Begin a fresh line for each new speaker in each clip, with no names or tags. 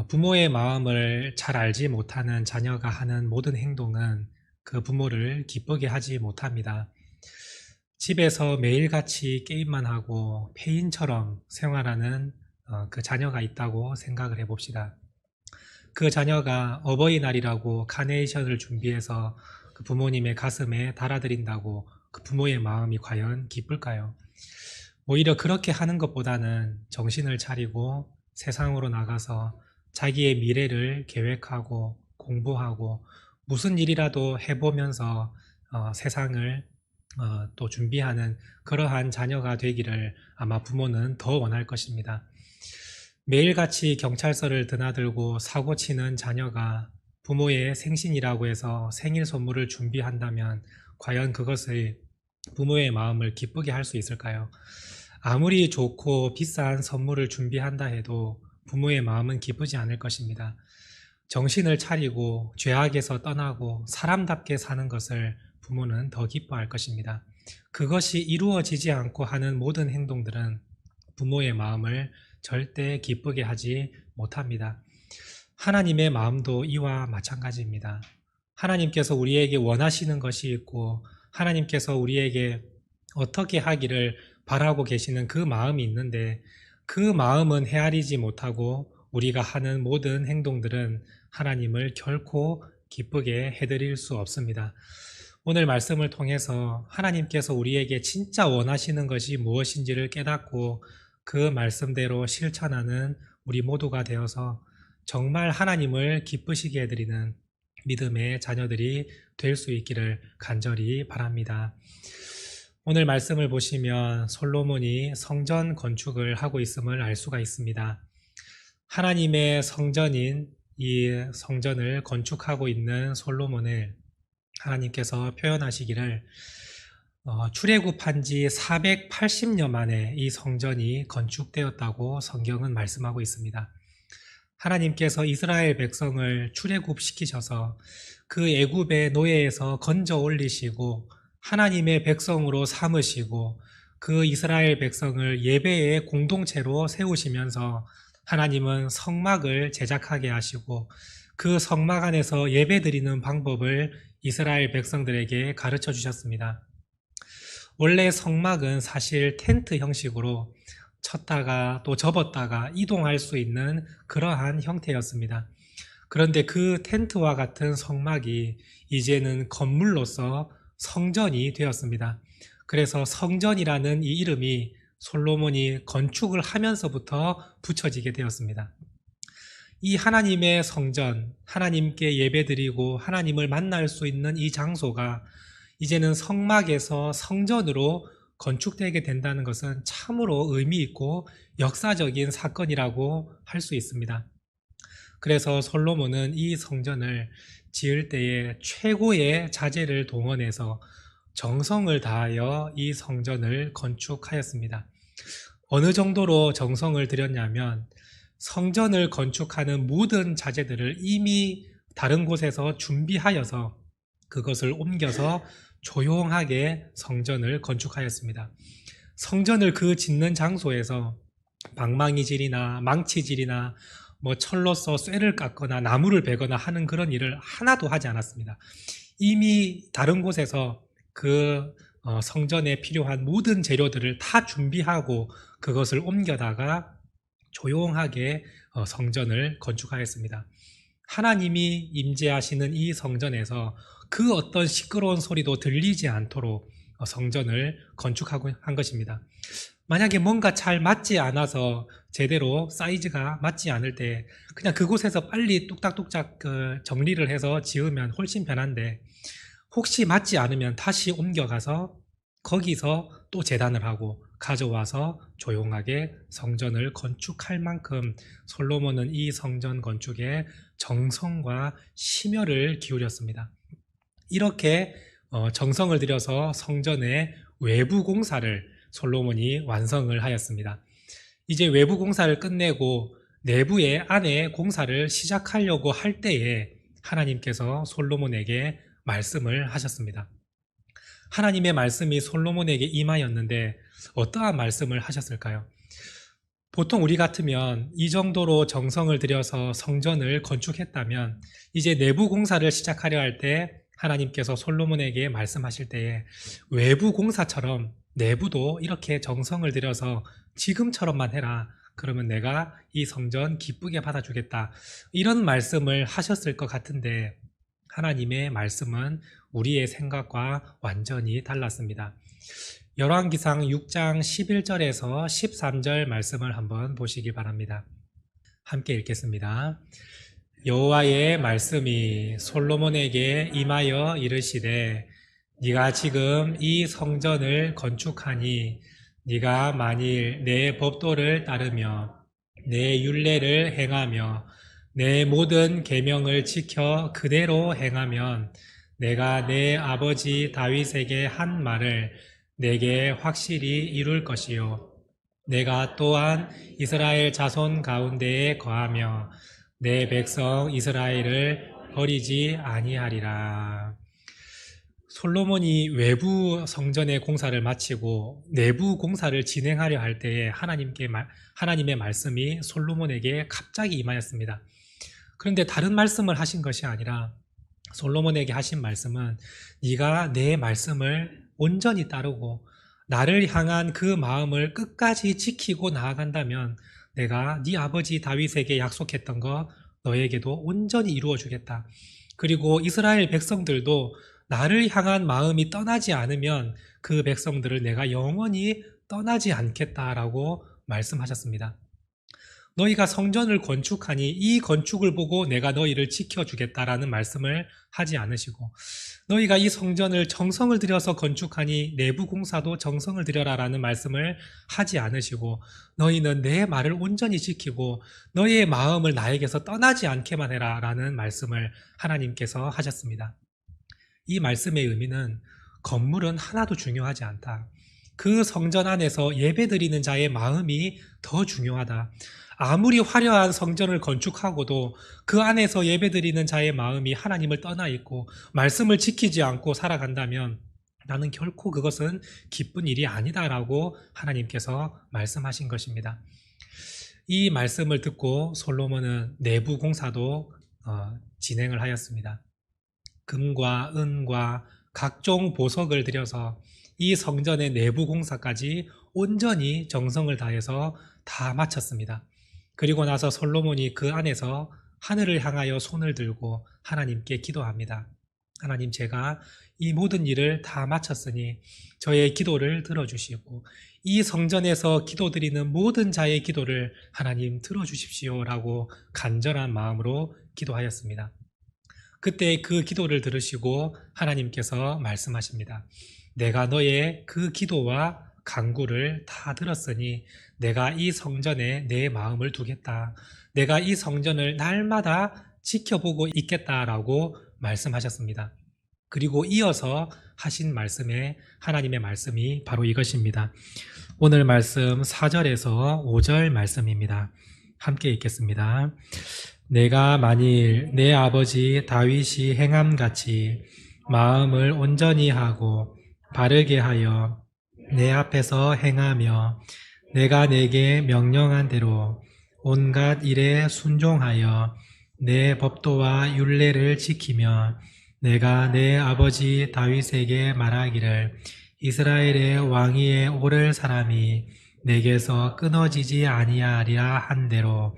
부모의 마음을 잘 알지 못하는 자녀가 하는 모든 행동은 그 부모를 기쁘게 하지 못합니다. 집에서 매일같이 게임만 하고 폐인처럼 생활하는 그 자녀가 있다고 생각을 해봅시다. 그 자녀가 어버이날이라고 카네이션을 준비해서 그 부모님의 가슴에 달아드린다고 그 부모의 마음이 과연 기쁠까요? 오히려 그렇게 하는 것보다는 정신을 차리고 세상으로 나가서 자기의 미래를 계획하고 공부하고 무슨 일이라도 해보면서 세상을 또 준비하는 그러한 자녀가 되기를 아마 부모는 더 원할 것입니다. 매일같이 경찰서를 드나들고 사고치는 자녀가 부모의 생신이라고 해서 생일 선물을 준비한다면 과연 그것을 부모의 마음을 기쁘게 할 수 있을까요? 아무리 좋고 비싼 선물을 준비한다 해도 부모의 마음은 기쁘지 않을 것입니다. 정신을 차리고 죄악에서 떠나고 사람답게 사는 것을 부모는 더 기뻐할 것입니다. 그것이 이루어지지 않고 하는 모든 행동들은 부모의 마음을 절대 기쁘게 하지 못합니다. 하나님의 마음도 이와 마찬가지입니다. 하나님께서 우리에게 원하시는 것이 있고 하나님께서 우리에게 어떻게 하기를 바라고 계시는 그 마음이 있는데 그 마음은 헤아리지 못하고 우리가 하는 모든 행동들은 하나님을 결코 기쁘게 해드릴 수 없습니다. 오늘 말씀을 통해서 하나님께서 우리에게 진짜 원하시는 것이 무엇인지를 깨닫고 그 말씀대로 실천하는 우리 모두가 되어서 정말 하나님을 기쁘시게 해드리는 믿음의 자녀들이 될 수 있기를 간절히 바랍니다. 오늘 말씀을 보시면 솔로몬이 성전 건축을 하고 있음을 알 수가 있습니다. 하나님의 성전인 이 성전을 건축하고 있는 솔로몬을 하나님께서 표현하시기를 출애굽한 지 480년 만에 이 성전이 건축되었다고 성경은 말씀하고 있습니다. 하나님께서 이스라엘 백성을 출애굽시키셔서 그 애굽의 노예에서 건져 올리시고 하나님의 백성으로 삼으시고 그 이스라엘 백성을 예배의 공동체로 세우시면서 하나님은 성막을 제작하게 하시고 그 성막 안에서 예배드리는 방법을 이스라엘 백성들에게 가르쳐 주셨습니다. 원래 성막은 사실 텐트 형식으로 쳤다가 또 접었다가 이동할 수 있는 그러한 형태였습니다. 그런데 그 텐트와 같은 성막이 이제는 건물로서 성전이 되었습니다. 그래서 성전이라는 이 이름이 솔로몬이 건축을 하면서부터 붙여지게 되었습니다. 이 하나님의 성전, 하나님께 예배드리고 하나님을 만날 수 있는 이 장소가 이제는 성막에서 성전으로 건축되게 된다는 것은 참으로 의미 있고 역사적인 사건이라고 할 수 있습니다. 그래서 솔로몬은 이 성전을 지을 때에 최고의 자재를 동원해서 정성을 다하여 이 성전을 건축하였습니다. 어느 정도로 정성을 들였냐면 성전을 건축하는 모든 자재들을 이미 다른 곳에서 준비하여서 그것을 옮겨서 조용하게 성전을 건축하였습니다. 성전을 그 짓는 장소에서 방망이질이나 망치질이나 철로서 쇠를 깎거나 나무를 베거나 하는 그런 일을 하나도 하지 않았습니다. 이미 다른 곳에서 그 성전에 필요한 모든 재료들을 다 준비하고 그것을 옮겨다가 조용하게 성전을 건축하였습니다. 하나님이 임재하시는 이 성전에서 그 어떤 시끄러운 소리도 들리지 않도록 성전을 건축하고 한 것입니다. 만약에 뭔가 잘 맞지 않아서 제대로 사이즈가 맞지 않을 때 그냥 그곳에서 빨리 뚝딱뚝딱 정리를 해서 지으면 훨씬 편한데 혹시 맞지 않으면 다시 옮겨가서 거기서 또 재단을 하고 가져와서 조용하게 성전을 건축할 만큼 솔로몬은 이 성전 건축에 정성과 심혈을 기울였습니다. 이렇게 정성을 들여서 성전의 외부 공사를 솔로몬이 완성을 하였습니다. 이제 외부 공사를 끝내고 내부의 안에 공사를 시작하려고 할 때에 하나님께서 솔로몬에게 말씀을 하셨습니다. 하나님의 말씀이 솔로몬에게 임하였는데 어떠한 말씀을 하셨을까요? 보통 우리 같으면 이 정도로 정성을 들여서 성전을 건축했다면 이제 내부 공사를 시작하려 할 때 하나님께서 솔로몬에게 말씀하실 때에 외부 공사처럼 내부도 이렇게 정성을 들여서 지금처럼만 해라. 그러면 내가 이 성전 기쁘게 받아주겠다. 이런 말씀을 하셨을 것 같은데 하나님의 말씀은 우리의 생각과 완전히 달랐습니다. 열왕기상 6장 11절에서 13절 말씀을 한번 보시기 바랍니다. 함께 읽겠습니다. 여호와의 말씀이 솔로몬에게 임하여 이르시되 네가 지금 이 성전을 건축하니 네가 만일 내 법도를 따르며 내 율례를 행하며 내 모든 계명을 지켜 그대로 행하면 내가 내 아버지 다윗에게 한 말을 내게 확실히 이룰 것이요 내가 또한 이스라엘 자손 가운데에 거하며 내 백성 이스라엘을 버리지 아니하리라. 솔로몬이 외부 성전의 공사를 마치고 내부 공사를 진행하려 할 때에 하나님의 말씀이 솔로몬에게 갑자기 임하였습니다. 그런데 다른 말씀을 하신 것이 아니라 솔로몬에게 하신 말씀은 네가 내 말씀을 온전히 따르고 나를 향한 그 마음을 끝까지 지키고 나아간다면 내가 네 아버지 다윗에게 약속했던 것 너에게도 온전히 이루어 주겠다. 그리고 이스라엘 백성들도 나를 향한 마음이 떠나지 않으면 그 백성들을 내가 영원히 떠나지 않겠다라고 말씀하셨습니다. 너희가 성전을 건축하니 이 건축을 보고 내가 너희를 지켜주겠다라는 말씀을 하지 않으시고 너희가 이 성전을 정성을 들여서 건축하니 내부 공사도 정성을 들여라라는 말씀을 하지 않으시고 너희는 내 말을 온전히 지키고 너희의 마음을 나에게서 떠나지 않게만 해라라는 말씀을 하나님께서 하셨습니다. 이 말씀의 의미는 건물은 하나도 중요하지 않다. 그 성전 안에서 예배드리는 자의 마음이 더 중요하다. 아무리 화려한 성전을 건축하고도 그 안에서 예배드리는 자의 마음이 하나님을 떠나 있고 말씀을 지키지 않고 살아간다면 나는 결코 그것은 기쁜 일이 아니다라고 하나님께서 말씀하신 것입니다. 이 말씀을 듣고 솔로몬은 내부 공사도 진행을 하였습니다. 금과 은과 각종 보석을 들여서 이 성전의 내부 공사까지 온전히 정성을 다해서 다 마쳤습니다. 그리고 나서 솔로몬이 그 안에서 하늘을 향하여 손을 들고 하나님께 기도합니다. 하나님, 제가 이 모든 일을 다 마쳤으니 저의 기도를 들어주시고 이 성전에서 기도드리는 모든 자의 기도를 하나님 들어주십시오라고 간절한 마음으로 기도하였습니다. 그때 그 기도를 들으시고 하나님께서 말씀하십니다. 내가 너의 그 기도와 간구를 다 들었으니 내가 이 성전에 내 마음을 두겠다. 내가 이 성전을 날마다 지켜보고 있겠다라고 말씀하셨습니다. 그리고 이어서 하신 말씀에 하나님의 말씀이 바로 이것입니다. 오늘 말씀 4절에서 5절 말씀입니다. 함께 읽겠습니다. 내가 만일 내 아버지 다윗이 행함같이 마음을 온전히 하고 바르게 하여 내 앞에서 행하며 내가 내게 명령한 대로 온갖 일에 순종하여 내 법도와 율례를 지키며 내가 내 아버지 다윗에게 말하기를 이스라엘의 왕위에 오를 사람이 내게서 끊어지지 아니하리라 한 대로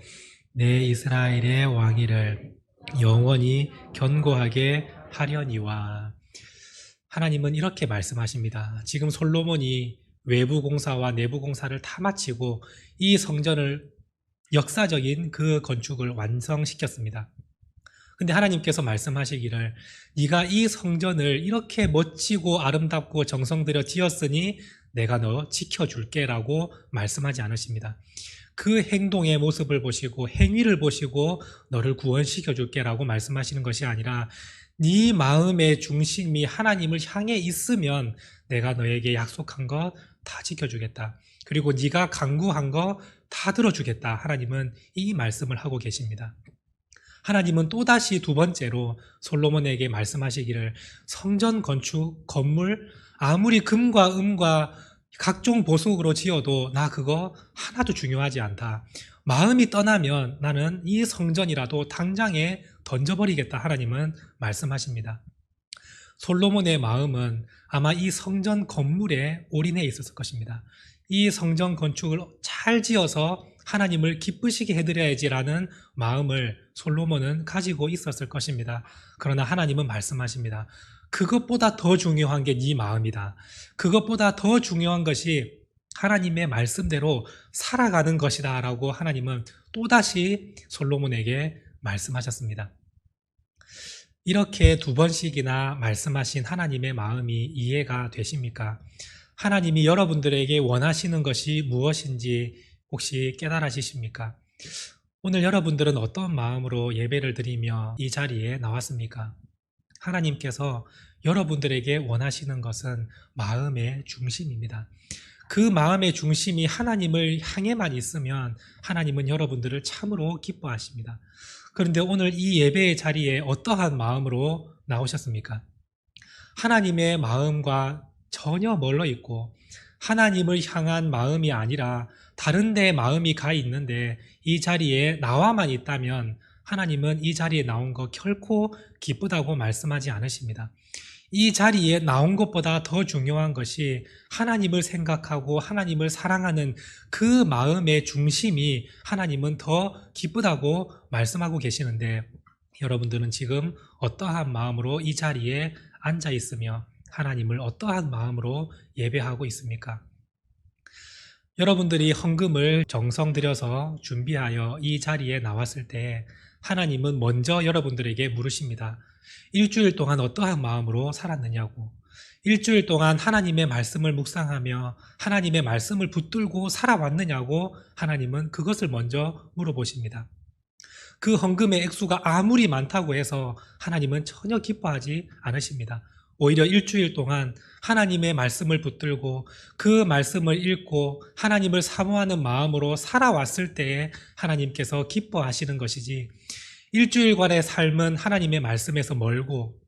내 이스라엘의 왕위를 영원히 견고하게 하려니와. 하나님은 이렇게 말씀하십니다. 지금 솔로몬이 외부 공사와 내부 공사를 다 마치고 이 성전을 역사적인 그 건축을 완성시켰습니다. 근데 하나님께서 말씀하시기를 네가 이 성전을 이렇게 멋지고 아름답고 정성 들여 지었으니 내가 너 지켜줄게 라고 말씀하지 않으십니다. 그 행동의 모습을 보시고 행위를 보시고 너를 구원시켜 줄게 라고 말씀하시는 것이 아니라 네 마음의 중심이 하나님을 향해 있으면 내가 너에게 약속한 것 다 지켜주겠다. 그리고 네가 간구한 거 다 들어주겠다. 하나님은 이 말씀을 하고 계십니다. 하나님은 또다시 두 번째로 솔로몬에게 말씀하시기를 성전 건축, 건물, 아무리 금과 은과 각종 보석으로 지어도 나 그거 하나도 중요하지 않다. 마음이 떠나면 나는 이 성전이라도 당장에 던져버리겠다. 하나님은 말씀하십니다. 솔로몬의 마음은 아마 이 성전 건물에 올인해 있었을 것입니다. 이 성전 건축을 잘 지어서 하나님을 기쁘시게 해드려야지라는 마음을 솔로몬은 가지고 있었을 것입니다. 그러나 하나님은 말씀하십니다. 그것보다 더 중요한 게 네 마음이다. 그것보다 더 중요한 것이 하나님의 말씀대로 살아가는 것이다 라고 하나님은 또다시 솔로몬에게 말씀하셨습니다. 이렇게 두 번씩이나 말씀하신 하나님의 마음이 이해가 되십니까? 하나님이 여러분들에게 원하시는 것이 무엇인지 혹시 깨달으십니까? 오늘 여러분들은 어떤 마음으로 예배를 드리며 이 자리에 나왔습니까? 하나님께서 여러분들에게 원하시는 것은 마음의 중심입니다. 그 마음의 중심이 하나님을 향해만 있으면 하나님은 여러분들을 참으로 기뻐하십니다. 그런데 오늘 이 예배의 자리에 어떠한 마음으로 나오셨습니까? 하나님의 마음과 전혀 멀어 있고 하나님을 향한 마음이 아니라 다른 데 마음이 가 있는데 이 자리에 나와만 있다면 하나님은 이 자리에 나온 거 결코 기쁘다고 말씀하지 않으십니다. 이 자리에 나온 것보다 더 중요한 것이 하나님을 생각하고 하나님을 사랑하는 그 마음의 중심이 하나님은 더 기쁘다고 말씀하고 계시는데 여러분들은 지금 어떠한 마음으로 이 자리에 앉아 있으며 하나님을 어떠한 마음으로 예배하고 있습니까? 여러분들이 헌금을 정성 들여서 준비하여 이 자리에 나왔을 때 하나님은 먼저 여러분들에게 물으십니다. 일주일 동안 어떠한 마음으로 살았느냐고. 일주일 동안 하나님의 말씀을 묵상하며 하나님의 말씀을 붙들고 살아왔느냐고 하나님은 그것을 먼저 물어보십니다. 그 헌금의 액수가 아무리 많다고 해서 하나님은 전혀 기뻐하지 않으십니다. 오히려 일주일 동안 하나님의 말씀을 붙들고 그 말씀을 읽고 하나님을 사모하는 마음으로 살아왔을 때에 하나님께서 기뻐하시는 것이지, 일주일간의 삶은 하나님의 말씀에서 멀고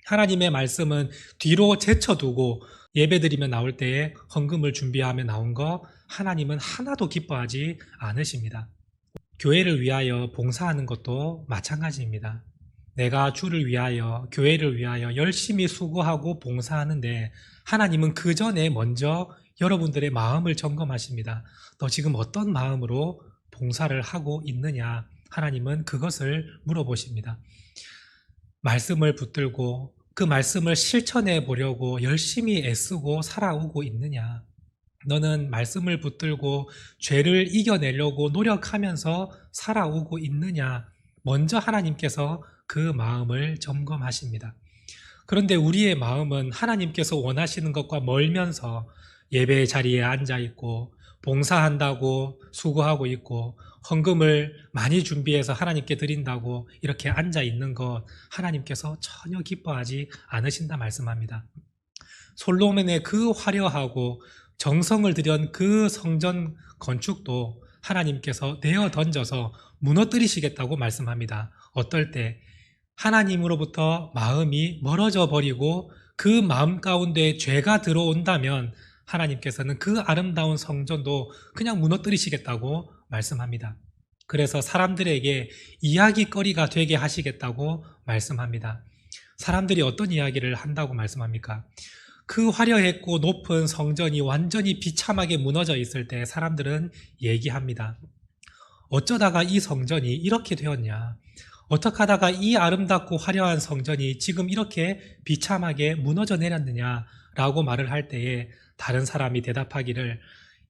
하나님의 말씀은 뒤로 제쳐두고 예배드리며 나올 때에 헌금을 준비하며 나온 거 하나님은 하나도 기뻐하지 않으십니다. 교회를 위하여 봉사하는 것도 마찬가지입니다. 내가 주를 위하여, 교회를 위하여 열심히 수고하고 봉사하는데 하나님은 그 전에 먼저 여러분들의 마음을 점검하십니다. 너 지금 어떤 마음으로 봉사를 하고 있느냐? 하나님은 그것을 물어보십니다. 말씀을 붙들고 그 말씀을 실천해 보려고 열심히 애쓰고 살아오고 있느냐? 너는 말씀을 붙들고 죄를 이겨내려고 노력하면서 살아오고 있느냐? 먼저 하나님께서 그 마음을 점검하십니다. 그런데 우리의 마음은 하나님께서 원하시는 것과 멀면서 예배의 자리에 앉아 있고 봉사한다고 수고하고 있고 헌금을 많이 준비해서 하나님께 드린다고 이렇게 앉아 있는 것 하나님께서 전혀 기뻐하지 않으신다 말씀합니다. 솔로몬의 그 화려하고 정성을 들인 그 성전 건축도 하나님께서 내어 던져서 무너뜨리시겠다고 말씀합니다. 어떨 때 하나님으로부터 마음이 멀어져 버리고 그 마음 가운데 죄가 들어온다면 하나님께서는 그 아름다운 성전도 그냥 무너뜨리시겠다고 말씀합니다. 그래서 사람들에게 이야기거리가 되게 하시겠다고 말씀합니다. 사람들이 어떤 이야기를 한다고 말씀합니까? 그 화려했고 높은 성전이 완전히 비참하게 무너져 있을 때 사람들은 얘기합니다. 어쩌다가 이 성전이 이렇게 되었냐? 어떻게 하다가 이 아름답고 화려한 성전이 지금 이렇게 비참하게 무너져 내렸느냐라고 말을 할 때에 다른 사람이 대답하기를,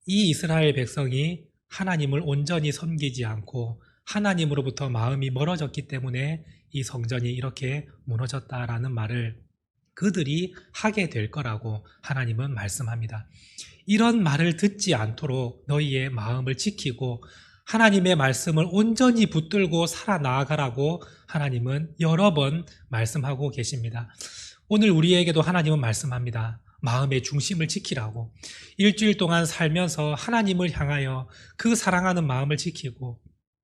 이 이스라엘 백성이 하나님을 온전히 섬기지 않고 하나님으로부터 마음이 멀어졌기 때문에 이 성전이 이렇게 무너졌다라는 말을 그들이 하게 될 거라고 하나님은 말씀합니다. 이런 말을 듣지 않도록 너희의 마음을 지키고 하나님의 말씀을 온전히 붙들고 살아나가라고 하나님은 여러 번 말씀하고 계십니다. 오늘 우리에게도 하나님은 말씀합니다. 마음의 중심을 지키라고. 일주일 동안 살면서 하나님을 향하여 그 사랑하는 마음을 지키고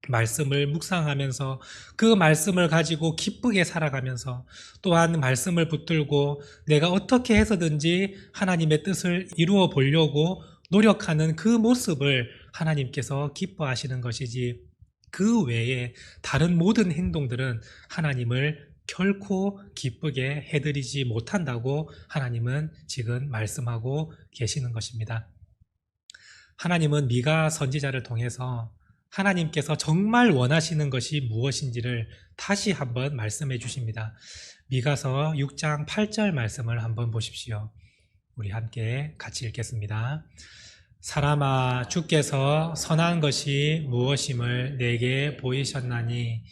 말씀을 묵상하면서 그 말씀을 가지고 기쁘게 살아가면서 또한 말씀을 붙들고 내가 어떻게 해서든지 하나님의 뜻을 이루어 보려고 노력하는 그 모습을 하나님께서 기뻐하시는 것이지, 그 외에 다른 모든 행동들은 하나님을 결코 기쁘게 해드리지 못한다고 하나님은 지금 말씀하고 계시는 것입니다. 하나님은 미가 선지자를 통해서 하나님께서 정말 원하시는 것이 무엇인지를 다시 한번 말씀해 주십니다. 미가서 6장 8절 말씀을 한번 보십시오. 우리 함께 같이 읽겠습니다. 사람아, 주께서 선한 것이 무엇임을 내게 보이셨나니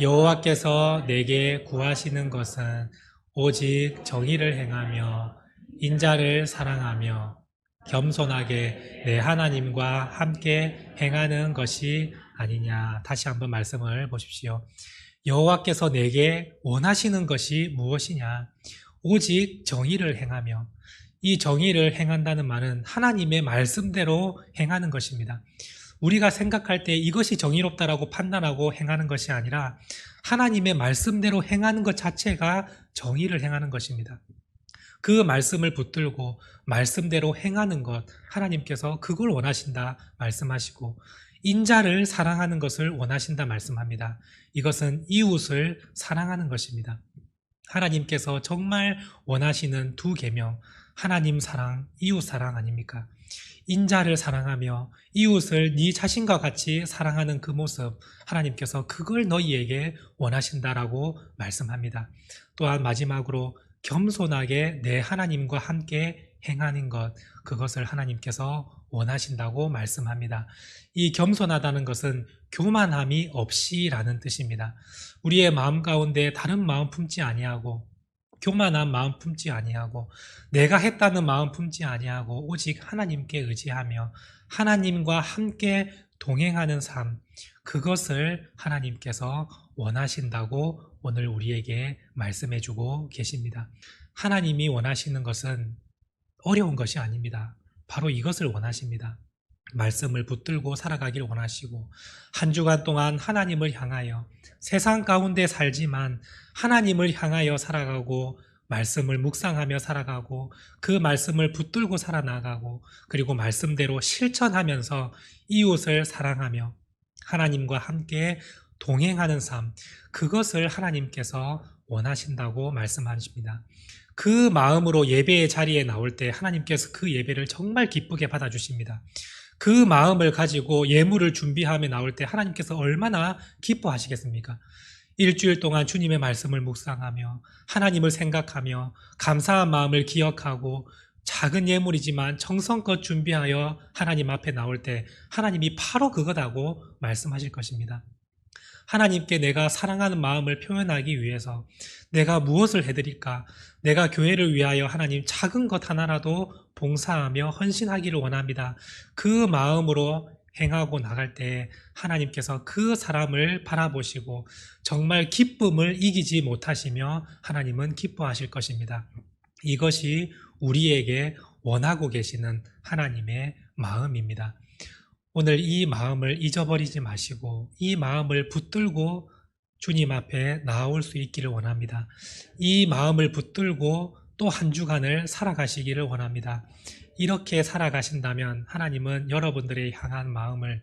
여호와께서 내게 구하시는 것은 오직 정의를 행하며 인자를 사랑하며 겸손하게 내 하나님과 함께 행하는 것이 아니냐. 다시 한번 말씀을 보십시오. 여호와께서 내게 원하시는 것이 무엇이냐? 오직 정의를 행하며, 이 정의를 행한다는 말은 하나님의 말씀대로 행하는 것입니다. 우리가 생각할 때 이것이 정의롭다라고 판단하고 행하는 것이 아니라 하나님의 말씀대로 행하는 것 자체가 정의를 행하는 것입니다. 그 말씀을 붙들고 말씀대로 행하는 것, 하나님께서 그걸 원하신다 말씀하시고, 인자를 사랑하는 것을 원하신다 말씀합니다. 이것은 이웃을 사랑하는 것입니다. 하나님께서 정말 원하시는 두 계명, 하나님 사랑, 이웃 사랑 아닙니까? 인자를 사랑하며 이웃을 네 자신과 같이 사랑하는 그 모습, 하나님께서 그걸 너희에게 원하신다라고 말씀합니다. 또한 마지막으로 겸손하게 내 하나님과 함께 행하는 것, 그것을 하나님께서 원하신다고 말씀합니다. 이 겸손하다는 것은 교만함이 없이라는 뜻입니다. 우리의 마음 가운데 다른 마음 품지 아니하고, 교만한 마음 품지 아니하고, 내가 했다는 마음 품지 아니하고, 오직 하나님께 의지하며 하나님과 함께 동행하는 삶, 그것을 하나님께서 원하신다고 오늘 우리에게 말씀해 주고 계십니다. 하나님이 원하시는 것은 어려운 것이 아닙니다. 바로 이것을 원하십니다. 말씀을 붙들고 살아가기를 원하시고, 한 주간 동안 하나님을 향하여 세상 가운데 살지만 하나님을 향하여 살아가고, 말씀을 묵상하며 살아가고, 그 말씀을 붙들고 살아나가고, 그리고 말씀대로 실천하면서 이웃을 사랑하며 하나님과 함께 동행하는 삶, 그것을 하나님께서 원하신다고 말씀하십니다. 그 마음으로 예배의 자리에 나올 때 하나님께서 그 예배를 정말 기쁘게 받아주십니다. 그 마음을 가지고 예물을 준비하며 나올 때 하나님께서 얼마나 기뻐하시겠습니까? 일주일 동안 주님의 말씀을 묵상하며 하나님을 생각하며 감사한 마음을 기억하고 작은 예물이지만 정성껏 준비하여 하나님 앞에 나올 때 하나님이 바로 그거다고 말씀하실 것입니다. 하나님께 내가 사랑하는 마음을 표현하기 위해서 내가 무엇을 해드릴까? 내가 교회를 위하여 하나님 작은 것 하나라도 봉사하며 헌신하기를 원합니다. 그 마음으로 행하고 나갈 때 하나님께서 그 사람을 바라보시고 정말 기쁨을 이기지 못하시며 하나님은 기뻐하실 것입니다. 이것이 우리에게 원하고 계시는 하나님의 마음입니다. 오늘 이 마음을 잊어버리지 마시고 이 마음을 붙들고 주님 앞에 나올 수 있기를 원합니다. 이 마음을 붙들고 또 한 주간을 살아가시기를 원합니다. 이렇게 살아가신다면 하나님은 여러분들의 향한 마음을,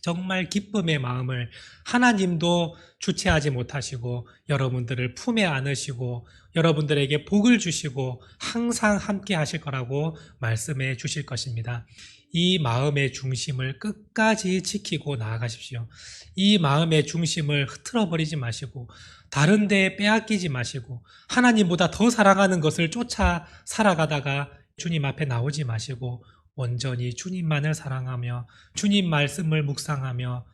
정말 기쁨의 마음을 하나님도 주체하지 못하시고 여러분들을 품에 안으시고 여러분들에게 복을 주시고 항상 함께 하실 거라고 말씀해 주실 것입니다. 이 마음의 중심을 끝까지 지키고 나아가십시오. 이 마음의 중심을 흐트러 버리지 마시고 다른 데에 빼앗기지 마시고 하나님보다 더 사랑하는 것을 쫓아 살아가다가 주님 앞에 나오지 마시고 온전히 주님만을 사랑하며 주님 말씀을 묵상하며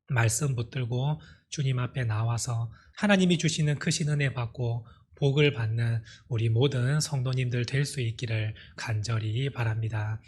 말씀 붙들고 주님 앞에 나와서 하나님이 주시는 크신 은혜 받고 복을 받는 우리 모든 성도님들 될 수 있기를 간절히 바랍니다.